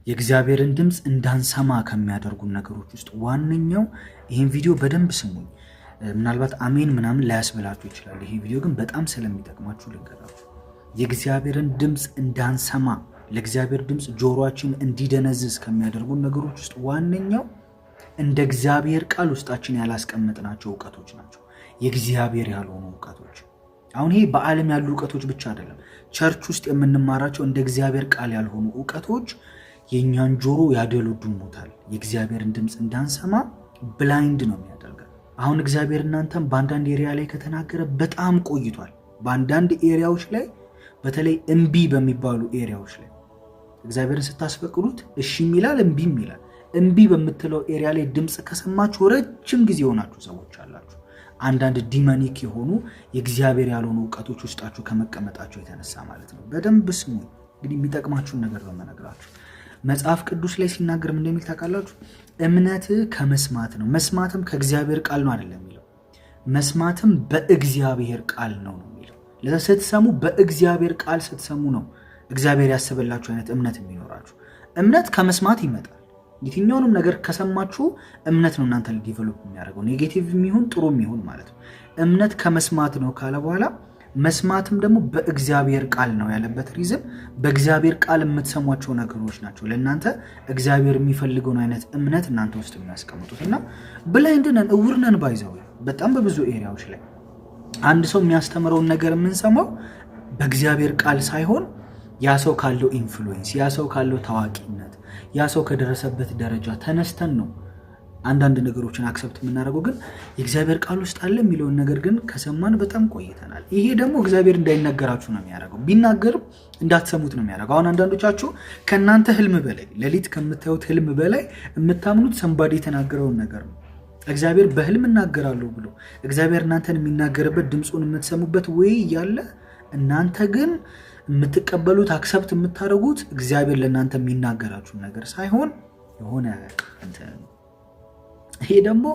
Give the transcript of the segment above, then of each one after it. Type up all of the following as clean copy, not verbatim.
የእግዚአብሔርን ድምጽ እንዳንሰማ ከሚያደርጉን ነገሮች ውስጥ ዋነኛው ይሄን ቪዲዮ በደንብ ስሙኝ። ምናልባት አሜን ምናምን ላያስብላችሁ ይችላል። ይሄ ቪዲዮ ግን በጣም ስለሚጠቅማችሁ ልንገራችሁ። የእግዚአብሔርን ድምጽ እንዳንሰማ ለእግዚአብሔር ድምጽ ጆሮአችን እንዲደነዝዝ ከሚያደርጉን ነገሮች ውስጥ ዋነኛው እንደ እግዚአብሔር ቃል ውስጣችን ያላስቀመጥናቸው ዕውቀቶች ናቸው። የእግዚአብሔር ያልሆኑ ዕውቀቶች። አሁን ይሄ በዓለም ያሉ ዕውቀቶች ብቻ አይደለም፣ ቸርች ውስጥ የምንማራቸው እንደ እግዚአብሔር ቃል ያልሆኑ ዕውቀቶች የኛን ጆሮ ያደሉዱሙታል። የእግዚአብሔርን ድምጽ እንዳንሰማ ብላይንድ ነው የሚያደርገን። አሁን እግዚአብሔር እናንተም በአንዳንድ ኤሪያ ላይ ከተናገረ በጣም ቆይቷል። በአንዳንድ ኤሪያዎች ላይ በተለይ እምቢ በሚባሉ ኤሪያዎች ላይ እግዚአብሔርን ስታስፈቅዱት እሺም ይላል እምቢም ይላል። እምቢ በምትለው ኤሪያ ላይ ድምጽ ከሰማችሁ ረጅም ጊዜ የሆናችሁ ሰዎች አላችሁ። አንዳንድ ዲመኒክ የሆኑ የእግዚአብሔር ያልሆኑ ዕውቀቶች ውስጣችሁ ከመቀመጣቸው የተነሳ ማለት ነው። በደንብ ስሙ። እንግዲህ የሚጠቅማችሁን ነገር በመነግራችሁ መጽሐፍ ቅዱስ ላይ ሲናገር ምን እንደሚል ታውቃላችሁ? እምነት ከመስማት ነው፣ መስማትም ከእግዚአብሔር ቃል ነው አይደለም የሚለው፣ መስማትም በእግዚአብሔር ቃል ነው የሚለው። ለዛ ስትሰሙ በእግዚአብሔር ቃል ስትሰሙ ነው እግዚአብሔር ያሰበላችሁ አይነት እምነት የሚኖራችሁ። እምነት ከመስማት ይመጣል። የትኛውንም ነገር ከሰማችሁ እምነት ነው እናንተ ዲቨሎፕ የሚያደርገው፣ ኔጌቲቭ የሚሆን ጥሩ የሚሆን ማለት ነው። እምነት ከመስማት ነው ካለ በኋላ መስማትም ደግሞ በእግዚአብሔር ቃል ነው ያለበት ሪዝን በእግዚአብሔር ቃል የምትሰሟቸው ነገሮች ናቸው ለእናንተ እግዚአብሔር የሚፈልገውን አይነት እምነት እናንተ ውስጥ የሚያስቀምጡት። እና ብላይንድ ነን፣ እውር ነን ባይዘው በጣም በብዙ ኤሪያዎች ላይ አንድ ሰው የሚያስተምረውን ነገር የምንሰማው በእግዚአብሔር ቃል ሳይሆን ያ ሰው ካለው ኢንፍሉዌንስ፣ ያ ሰው ካለው ታዋቂነት፣ ያ ሰው ከደረሰበት ደረጃ ተነስተን ነው አንዳንድ ነገሮችን አክሰፕት የምናደርገው። ግን የእግዚአብሔር ቃል ውስጥ አለ የሚለውን ነገር ግን ከሰማን በጣም ቆይተናል። ይሄ ደግሞ እግዚአብሔር እንዳይነገራችሁ ነው የሚያደርገው፣ ቢናገርም እንዳትሰሙት ነው የሚያደርገው። አሁን አንዳንዶቻችሁ ከእናንተ ህልም በላይ ሌሊት ከምታዩት ህልም በላይ የምታምኑት ሰንባዴ የተናገረውን ነገር ነው። እግዚአብሔር በህልም እናገራለሁ ብሎ እግዚአብሔር እናንተን የሚናገርበት ድምፁን የምትሰሙበት ወይ እያለ እናንተ ግን የምትቀበሉት አክሰፕት የምታደርጉት እግዚአብሔር ለእናንተ የሚናገራችሁን ነገር ሳይሆን የሆነ እንትን። ይሄ ደግሞ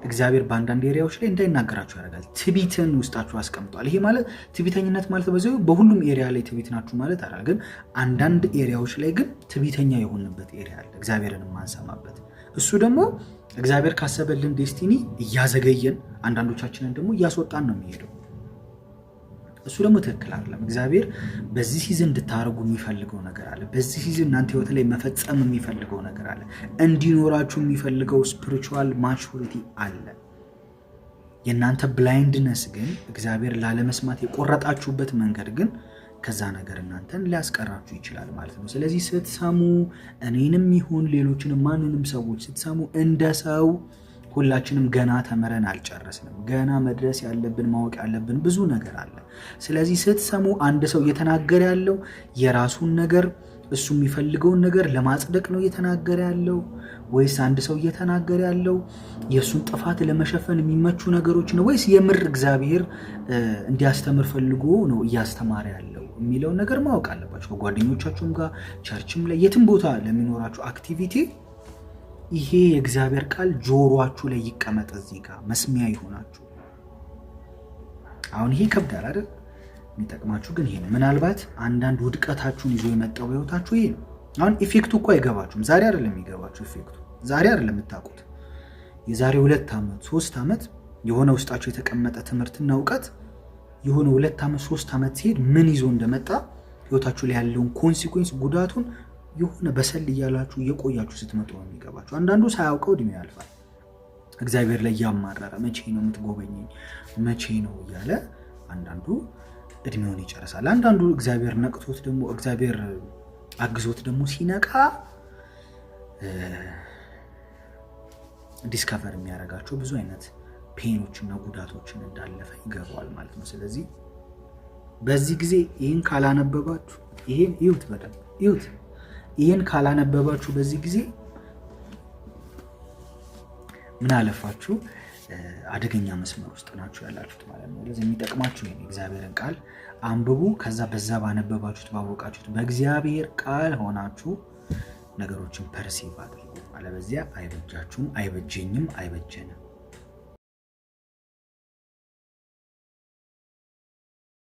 እግዚአብሔር በአንዳንድ ኤሪያዎች ላይ እንዳይናገራችሁ ያደርጋል። ትዕቢትን ውስጣችሁ አስቀምጧል። ይሄ ማለት ትዕቢተኝነት ማለት በሁሉም ኤሪያ ላይ ትዕቢት ናችሁ ማለት አይደል። ግን አንዳንድ ኤሪያዎች ላይ ግን ትዕቢተኛ የሆንበት ኤሪያ አለ፣ እግዚአብሔርን የማንሰማበት። እሱ ደግሞ እግዚአብሔር ካሰበልን ዴስቲኒ እያዘገየን፣ አንዳንዶቻችንን ደግሞ እያስወጣን ነው የሚሄደው። እሱ ደግሞ ትክክል አይደለም። እግዚአብሔር በዚህ ሲዝን እንድታረጉ የሚፈልገው ነገር አለ። በዚህ ሲዝን እናንተ ህይወት ላይ መፈጸም የሚፈልገው ነገር አለ። እንዲኖራችሁ የሚፈልገው ስፒሪቹዋል ማቹሪቲ አለ። የእናንተ ብላይንድነስ ግን እግዚአብሔር ላለመስማት የቆረጣችሁበት መንገድ ግን ከዛ ነገር እናንተን ሊያስቀራችሁ ይችላል ማለት ነው። ስለዚህ ስትሰሙ እኔንም ይሁን ሌሎችንም ማንንም ሰዎች ስትሰሙ እንደ ሰው ሁላችንም ገና ተመረን አልጨረስንም። ገና መድረስ ያለብን ማወቅ ያለብን ብዙ ነገር አለ። ስለዚህ ስትሰሙ አንድ ሰው እየተናገረ ያለው የራሱን ነገር እሱ የሚፈልገውን ነገር ለማጽደቅ ነው እየተናገረ ያለው ወይስ አንድ ሰው እየተናገረ ያለው የእሱን ጥፋት ለመሸፈን የሚመቹ ነገሮች ነው ወይስ የምር እግዚአብሔር እንዲያስተምር ፈልጎ ነው እያስተማረ ያለው የሚለውን ነገር ማወቅ አለባችሁ። ከጓደኞቻችሁም ጋር ቸርችም ላይ የትም ቦታ ለሚኖራችሁ አክቲቪቲ ይሄ የእግዚአብሔር ቃል ጆሮአችሁ ላይ ይቀመጥ፣ እዚህ ጋር መስሚያ ይሆናችሁ። አሁን ይሄ ከብዳል አይደል? የሚጠቅማችሁ ግን ይሄ ነው። ምናልባት አንዳንድ ውድቀታችሁን ይዞ የመጣው ህይወታችሁ ይሄ ነው። አሁን ኢፌክቱ እኮ አይገባችሁም። ዛሬ አይደለም የሚገባችሁ ኢፌክቱ፣ ዛሬ አይደለም የምታውቁት። የዛሬ 2 ዓመት 3 ዓመት የሆነ ውስጣችሁ የተቀመጠ ትምህርትና ዕውቀት የሆነ 2 ዓመት 3 ዓመት ሲሄድ ምን ይዞ እንደመጣ ህይወታችሁ ላይ ያለውን ኮንሲኩዌንስ ጉዳቱን የሆነ በሰል እያላችሁ እየቆያችሁ ስትመጡ ነው የሚገባችሁ። አንዳንዱ ሳያውቀው እድሜ ያልፋል። እግዚአብሔር ላይ ያማረረ መቼ ነው የምትጎበኘኝ መቼ ነው እያለ አንዳንዱ እድሜውን ይጨርሳል። አንዳንዱ እግዚአብሔር ነቅቶት ደግሞ እግዚአብሔር አግዞት ደግሞ ሲነቃ ዲስከቨር የሚያደርጋቸው ብዙ አይነት ፔኖችና ጉዳቶችን እንዳለፈ ይገባዋል ማለት ነው። ስለዚህ በዚህ ጊዜ ይህን ካላነበባችሁ ይሄን ይሁት በደንብ ይሁት ይሄን ካላነበባችሁ በዚህ ጊዜ ምን አለፋችሁ አደገኛ መስመር ውስጥ ናችሁ ያላችሁት ማለት ነው። ለዚህ የሚጠቅማችሁ ይሄን እግዚአብሔርን ቃል አንብቡ። ከዛ በዛ ባነበባችሁት ባወቃችሁት በእግዚአብሔር ቃል ሆናችሁ ነገሮችን ፐርሲቭ አድርጉ። አለበዚያ አይበጃችሁም፣ አይበጀኝም፣ አይበጀንም።